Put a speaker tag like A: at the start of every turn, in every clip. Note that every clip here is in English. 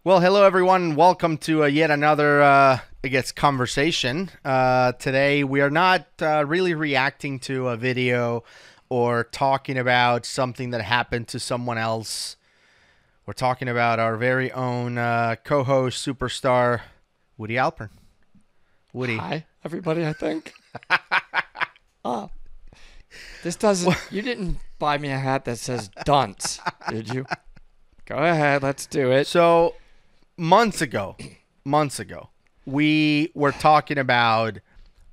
A: Well, hello everyone. Welcome to yet another, conversation. Today we are not really reacting to a video or talking about something that happened to someone else. We're talking about our very own co-host, superstar, Woody Alpern. Woody.
B: Hi, everybody, I think. Oh, this doesn't. You didn't buy me a hat that says dunce, did you? Go ahead, let's do it.
A: So months ago, we were talking about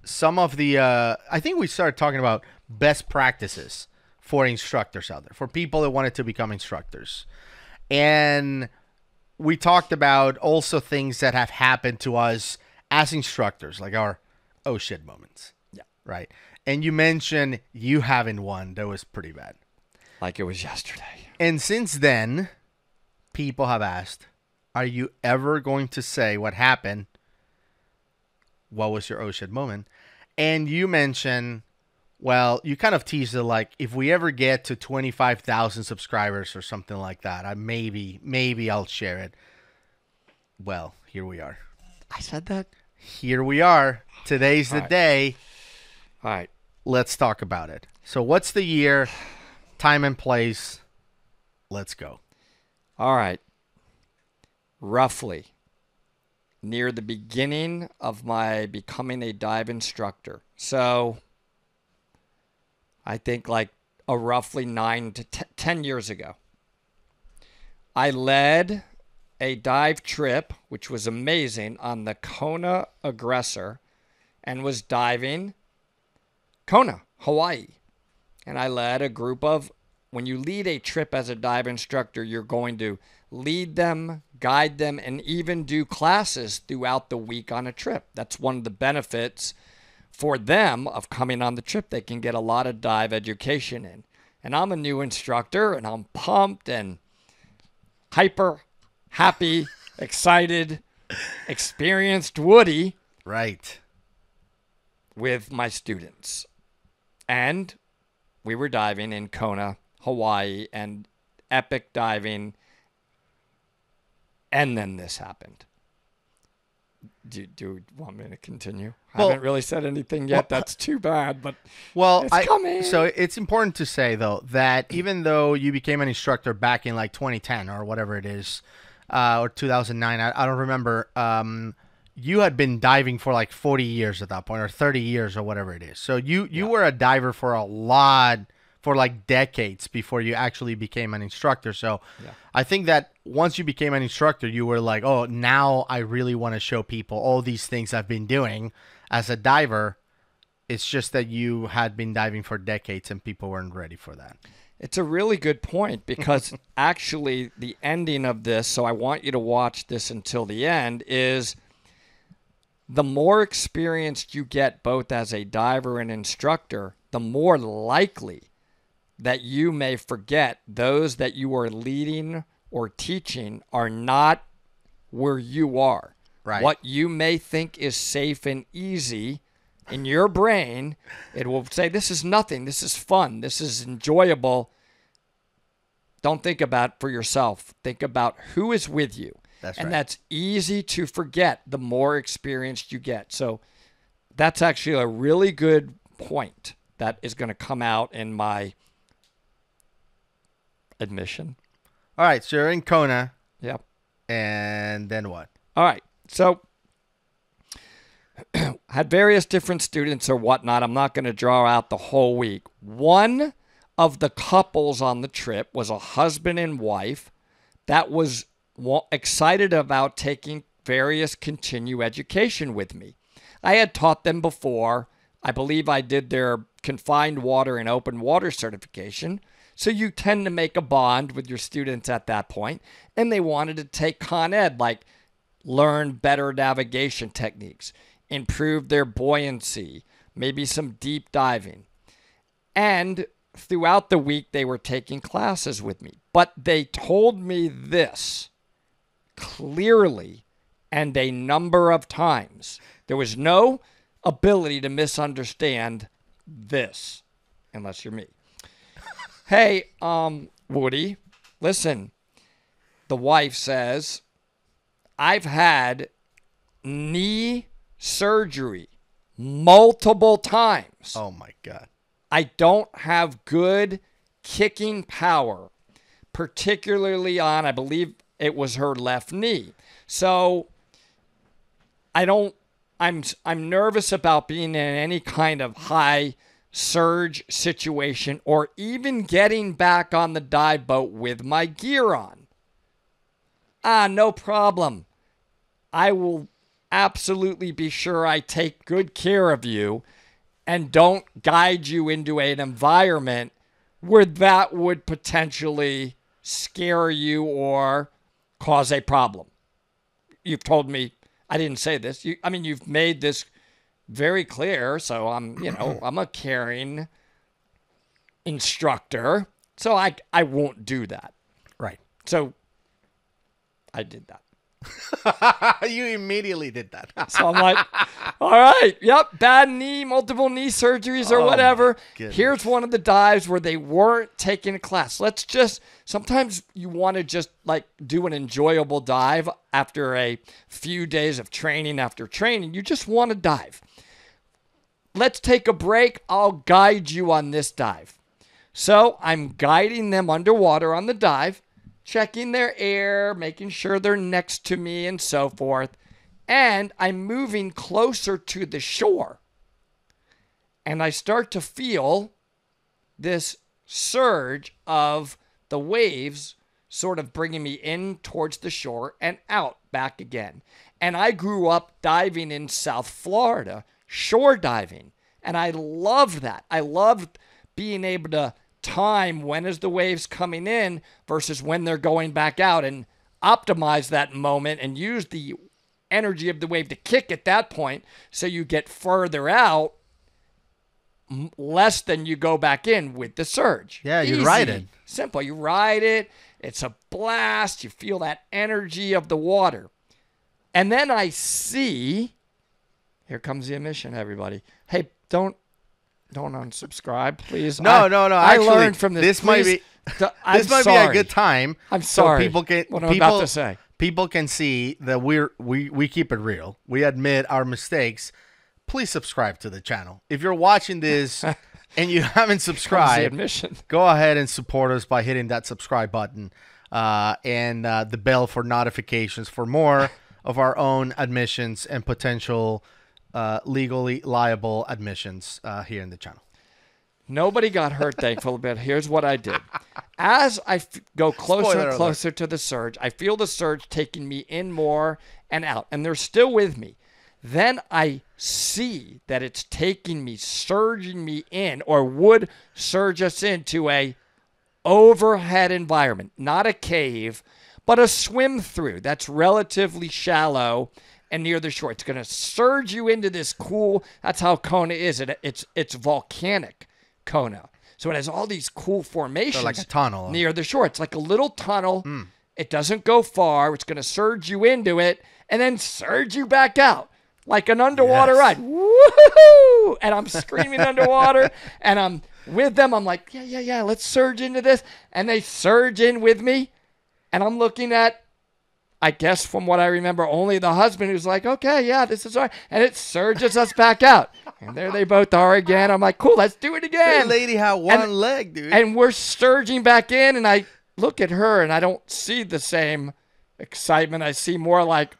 A: some of the. I think we started talking about best practices for instructors out there, for people that wanted to become instructors, and we talked about also things that have happened to us as instructors, like our oh shit moments.
B: Yeah.
A: Right. And you mentioned you having one that was pretty bad.
B: Like it was yesterday.
A: And since then, people have asked, are you ever going to say what happened? What was your oh shit moment? And you mentioned, well, you kind of teased it like, if we ever get to 25,000 subscribers or something like that, maybe I'll share it. Well, here we are.
B: I said that?
A: Here we are. Today's the
B: All right.
A: day.
B: All right.
A: Let's talk about it. So what's the year, time and place? Let's go.
B: All right. Roughly near the beginning of my becoming a dive instructor. So I think like a roughly 9 to 10 years ago. I led a dive trip, which was amazing, on the Kona Aggressor and was diving Kona, Hawaii. And I led a group of, when you lead a trip as a dive instructor, you're going to lead them, guide them, and even do classes throughout the week on a trip. That's one of the benefits for them of coming on the trip. They can get a lot of dive education in. And I'm a new instructor, and I'm pumped and hyper, happy, excited, experienced Woody.
A: Right.
B: With my students. And we were diving in Kona, Hawaii, and epic diving. And then this happened. Do you want me to continue?
A: Well,
B: I haven't really said anything yet. That's too bad, but
A: it's
B: coming.
A: So it's important to say, though, that even though you became an instructor back in like 2010 or whatever it is, or 2009, I don't remember, you had been diving for like 40 years at that point, or 30 years or whatever it is. So you were a diver for like decades before you actually became an instructor. So
B: Yeah.
A: I think that once you became an instructor, you were like, oh, now I really want to show people all these things I've been doing as a diver. It's just that you had been diving for decades and people weren't ready for that.
B: It's a really good point because actually the ending of this, so I want you to watch this until the end, is the more experienced you get both as a diver and instructor, the more likely that you may forget those that you are leading or teaching are not where you are.
A: Right.
B: What you may think is safe and easy in your brain, it will say, this is nothing, this is fun, this is enjoyable. Don't think about it for yourself. Think about who is with you.
A: That's
B: and
A: right.
B: that's easy to forget the more experienced you get. So that's actually a really good point that is going to come out in my admission.
A: All right. So you're in Kona.
B: Yep.
A: And then what?
B: All right. So had various different students or whatnot. I'm not going to draw out the whole week. One of the couples on the trip was a husband and wife that was excited about taking various continue education with me. I had taught them before. I believe I did their confined water and open water certification. So you tend to make a bond with your students at that point. And they wanted to take Con Ed, like learn better navigation techniques, improve their buoyancy, maybe some deep diving. And throughout the week, they were taking classes with me. But they told me this clearly and a number of times. There was no ability to misunderstand this, unless you're me. Hey, Woody, listen, the wife says, I've had knee surgery multiple times.
A: Oh my God.
B: I don't have good kicking power, particularly on, I believe it was her left knee. So I'm nervous about being in any kind of high surge situation or even getting back on the dive boat with my gear on. No problem. I will absolutely be sure I take good care of you and don't guide you into an environment where that would potentially scare you or cause a problem. You've told me, I didn't say this. You've made this very clear. So I'm a caring instructor. So I won't do that.
A: Right.
B: So I did that.
A: You immediately did that.
B: So I'm like, all right, yep, bad knee, multiple knee surgeries or whatever. Here's one of the dives where they weren't taking a class. Sometimes you want to just like do an enjoyable dive after a few days of training. After training, you just want to dive. Let's take a break. I'll guide you on this dive. So I'm guiding them underwater on the dive, checking their air, making sure they're next to me and so forth. And I'm moving closer to the shore. And I start to feel this surge of the waves sort of bringing me in towards the shore and out back again. And I grew up diving in South Florida, shore diving. And I loved that. I loved being able to time when is the waves coming in versus when they're going back out and optimize that moment and use the energy of the wave to kick at that point so you get further out less than you go back in with the surge.
A: Yeah, you ride it.
B: Simple. You ride it. It's a blast. You feel that energy of the water. And then I see, here comes the emission, everybody. Hey, don't unsubscribe, please.
A: No. Actually,
B: I learned from this.
A: This might be a good time.
B: I'm sorry.
A: So people can.
B: What I'm about to say.
A: People can see that we keep it real. We admit our mistakes. Please subscribe to the channel. If you're watching this and you haven't subscribed, go ahead and support us by hitting that subscribe button and the bell for notifications for more of our own admissions and potential legally liable admissions here in the channel.
B: Nobody got hurt, thankfully, but here's what I did. As I go closer and closer to the surge, I feel the surge taking me in more and out, and they're still with me. Then I see that it's taking me, surging me in, or would surge us into a overhead environment, not a cave, but a swim through that's relatively shallow and near the shore. It's going to surge you into this cool, that's how Kona is. It's volcanic Kona. So it has all these cool formations.
A: So like a tunnel.
B: Near the shore. It's like a little tunnel. It doesn't go far. It's going to surge you into it and then surge you back out like an underwater ride. Woohoo! And I'm screaming underwater and I'm with them. I'm like, yeah, let's surge into this. And they surge in with me. And I'm looking at, I guess from what I remember, only the husband who's like, okay, yeah, this is all right. And it surges us back out. And there they both are again. I'm like, cool, let's do it again.
A: That lady had one leg, dude.
B: And we're surging back in, and I look at her, and I don't see the same excitement. I see more like,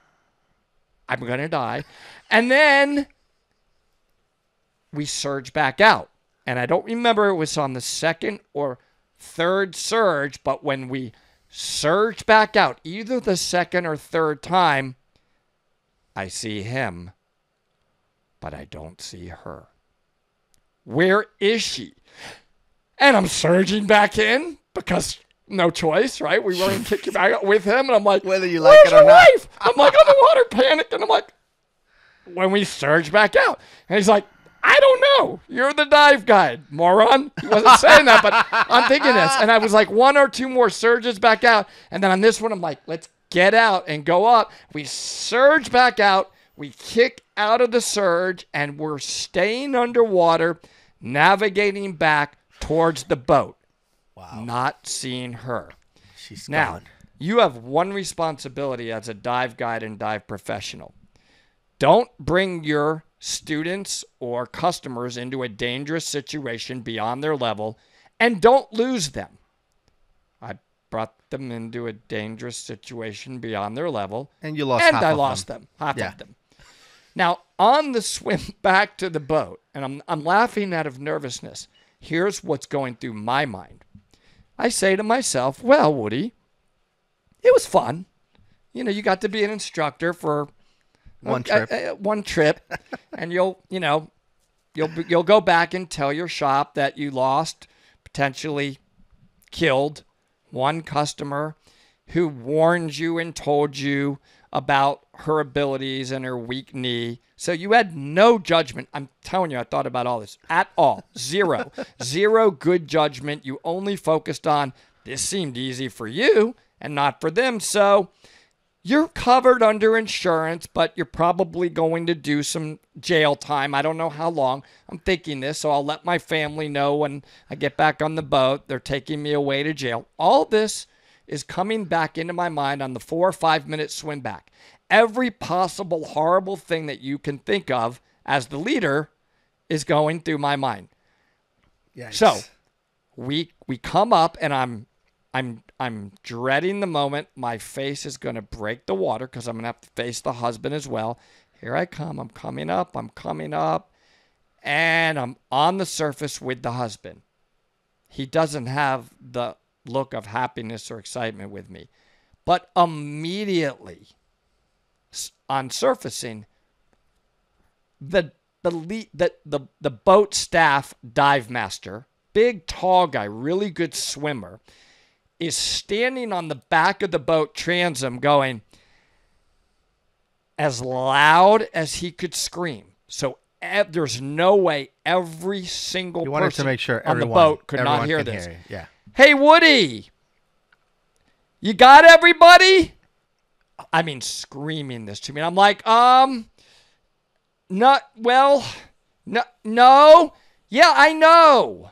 B: I'm going to die. And then we surge back out. And I don't remember it was on the second or third surge, but when we surge back out, either the second or third time, I see him, but I don't see her. Where is she? And I'm surging back in because no choice, right? We weren't kicking back out with him. And I'm like,
A: whether you like it or not.
B: Wife? I'm like on the water, panicked. And I'm like, when we surge back out. And he's like, I don't know. You're the dive guide, moron. He wasn't saying that, but I'm thinking this. And I was like, one or two more surges back out. And then on this one, I'm like, let's get out and go up. We surge back out. We kick out of the surge, and we're staying underwater, navigating back towards the boat.
A: Wow.
B: Not seeing her.
A: She's
B: now,
A: gone.
B: You have one responsibility as a dive guide and dive professional. Don't bring your students or customers into a dangerous situation beyond their level, and don't lose them. I brought them into a dangerous situation beyond their level,
A: And you lost
B: and
A: half
B: I
A: of
B: lost
A: them.
B: them, half
A: Yeah.
B: of them. Now, on the swim back to the boat, and I'm laughing out of nervousness, here's what's going through my mind. I say to myself, well, Woody, it was fun. You know, you got to be an instructor for
A: One trip.
B: one trip, and you'll go back and tell your shop that you lost, potentially killed one customer who warned you and told you about her abilities and her weak knee. So you had no judgment. I'm telling you, I thought about all this at all. Zero. Zero good judgment. You only focused on this seemed easy for you and not for them. So you're covered under insurance, but you're probably going to do some jail time. I don't know how long. I'm thinking this, so I'll let my family know when I get back on the boat. They're taking me away to jail. All this is coming back into my mind on the 4 or 5 minute swim back. Every possible horrible thing that you can think of as the leader is going through my mind.
A: Yikes.
B: So we come up, and I'm dreading the moment my face is going to break the water because I'm going to have to face the husband as well. Here I come. I'm coming up, and I'm on the surface with the husband. He doesn't have the look of happiness or excitement with me. But immediately on surfacing, the boat staff dive master, big tall guy, really good swimmer, is standing on the back of the boat transom going as loud as he could scream. So there's no way every single
A: You wanted
B: person
A: to make sure
B: on the
A: everyone,
B: boat could
A: everyone
B: not hear
A: can
B: this.
A: Hear you. Yeah.
B: Hey, Woody, you got everybody? I mean, screaming this to me. I'm like, no, yeah, I know.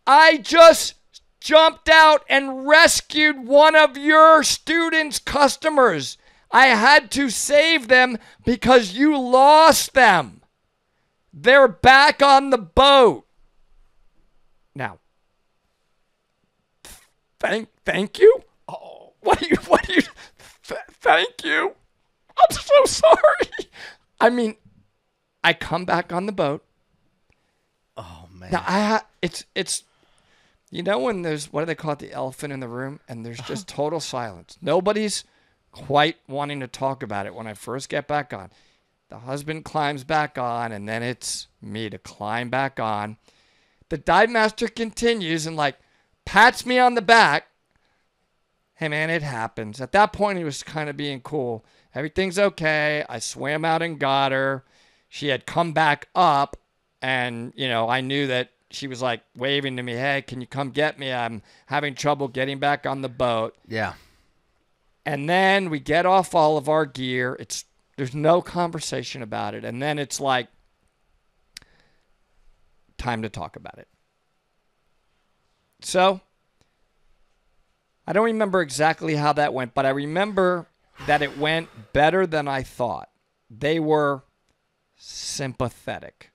B: I just jumped out and rescued one of your students' customers. I had to save them because you lost them. They're back on the boat. Now, thank you? Oh, what do you, thank you? I'm so sorry. I mean, I come back on the boat.
A: Oh man.
B: Now it's you know when there's, what do they call it, the elephant in the room, and there's just total silence. Nobody's quite wanting to talk about it when I first get back on. The husband climbs back on, and then it's me to climb back on. The dive master continues and like pats me on the back. Hey man, it happens. At that point, he was kind of being cool. Everything's okay. I swam out and got her. She had come back up, and I knew that she was like waving to me, hey, can you come get me? I'm having trouble getting back on the boat.
A: Yeah.
B: And then we get off all of our gear. There's no conversation about it. And then it's like, time to talk about it. So, I don't remember exactly how that went, but I remember that it went better than I thought. They were sympathetic.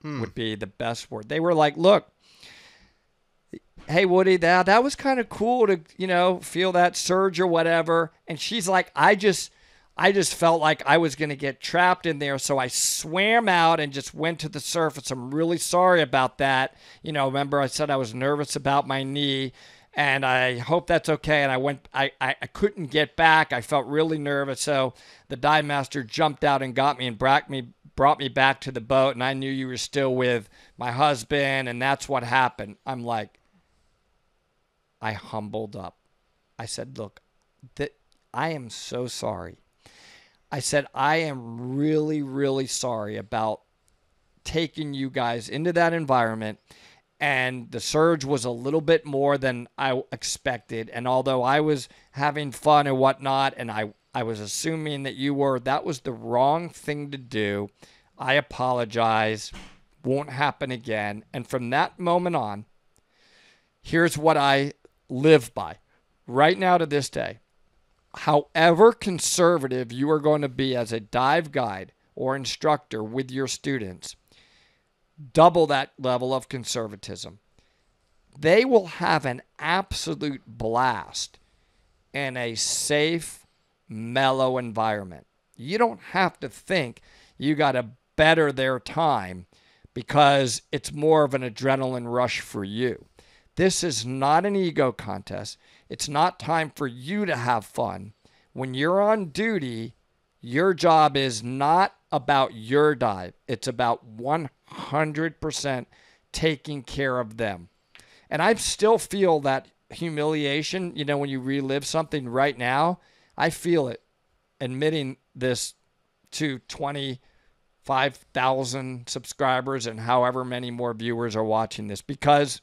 B: Would be the best word. They were like, look, hey, Woody, that was kind of cool to, feel that surge or whatever. And she's like, I just felt like I was going to get trapped in there. So I swam out and just went to the surface. I'm really sorry about that. Remember I said I was nervous about my knee, and I hope that's okay. And I couldn't get back. I felt really nervous. So the dive master jumped out and got me and brought me back to the boat, and I knew you were still with my husband, and that's what happened. I'm like, I humbled up. I said, look, I am so sorry. I said, I am really, really sorry about taking you guys into that environment, and the surge was a little bit more than I expected, and although I was having fun and whatnot, and I was assuming that you were, that was the wrong thing to do. I apologize. Won't happen again. And from that moment on, here's what I live by right now to this day. however conservative you are going to be as a dive guide or instructor with your students, double that level of conservatism. They will have an absolute blast in a safe, mellow environment. You don't have to think you got to better their time because it's more of an adrenaline rush for you. This is not an ego contest. It's not time for you to have fun. When you're on duty, your job is not about your dive. It's about 100% taking care of them. And I still feel that humiliation, when you relive something right now. I feel it admitting this to 25,000 subscribers and however many more viewers are watching this, because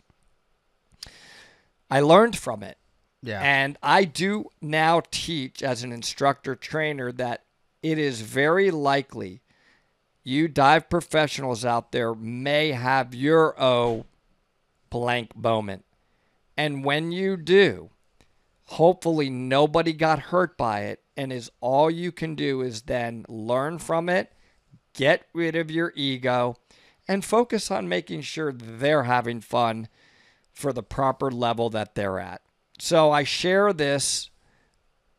B: I learned from it.
A: Yeah.
B: And I do now teach as an instructor trainer that it is very likely you dive professionals out there may have your blank moment. And when you do, hopefully nobody got hurt by it, and all you can do is then learn from it, get rid of your ego, and focus on making sure they're having fun for the proper level that they're at. So I share this,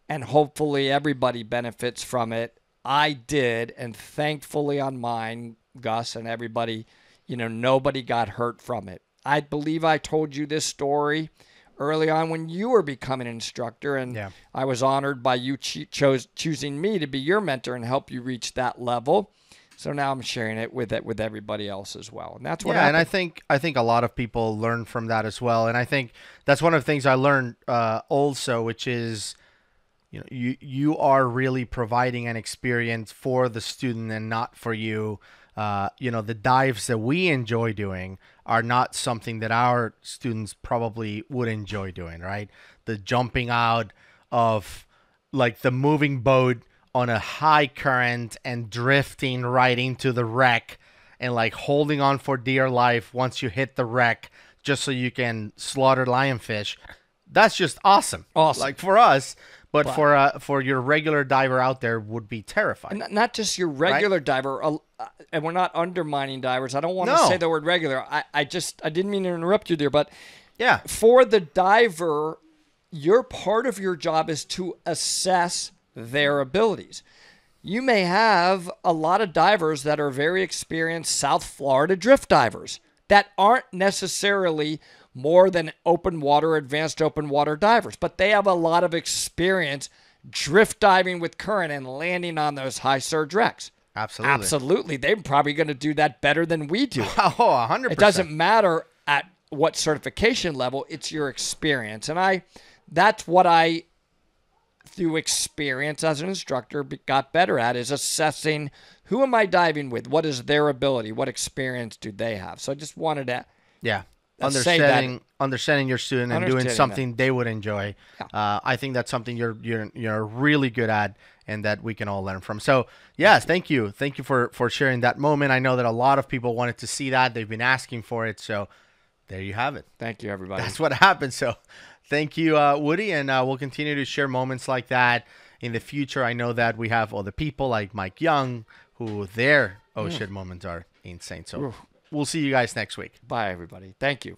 B: and hopefully everybody benefits from it. I did, and thankfully on mine, Gus and everybody, nobody got hurt from it. I believe I told you this story early on when you were becoming an instructor, and
A: Yeah.
B: I was honored by you choosing me to be your mentor and help you reach that level. So now I'm sharing it with everybody else as well, and that's what happened.
A: And I think a lot of people learn from that as well, and I think that's one of the things I learned also, which is, you are really providing an experience for the student and not for you. The dives that we enjoy doing are not something that our students probably would enjoy doing, right? The jumping out of like the moving boat on a high current and drifting right into the wreck and like holding on for dear life once you hit the wreck just so you can slaughter lionfish. That's just awesome.
B: Awesome.
A: Like for us, but for your regular diver out there would be terrifying.
B: And not just your regular diver, and we're not undermining divers. I don't want to say the word regular. I didn't mean to interrupt you there, but
A: yeah,
B: for the diver, your part of your job is to assess their abilities. You may have a lot of divers that are very experienced South Florida drift divers that aren't necessarily more than advanced open water divers, but they have a lot of experience drift diving with current and landing on those high surge wrecks. Absolutely. They're probably going to do that better than we do.
A: Oh, 100%.
B: It doesn't matter at what certification level, it's your experience. And that's what I, through experience as an instructor, got better at, is assessing who am I diving with? What is their ability? What experience do they have? So I just wanted to
A: understanding your student and doing something they would enjoy. Yeah. I think that's something you're really good at and that we can all learn from. So yes, thank you for sharing that moment. I know that a lot of people wanted to see that. They've been asking for it. So there you have it.
B: Thank you, everybody.
A: That's what happened. So thank you, Woody, and we'll continue to share moments like that in the future. I know that we have other people like Mike Young who their shit moments are insane. So we'll see you guys next week.
B: Bye, everybody. Thank you.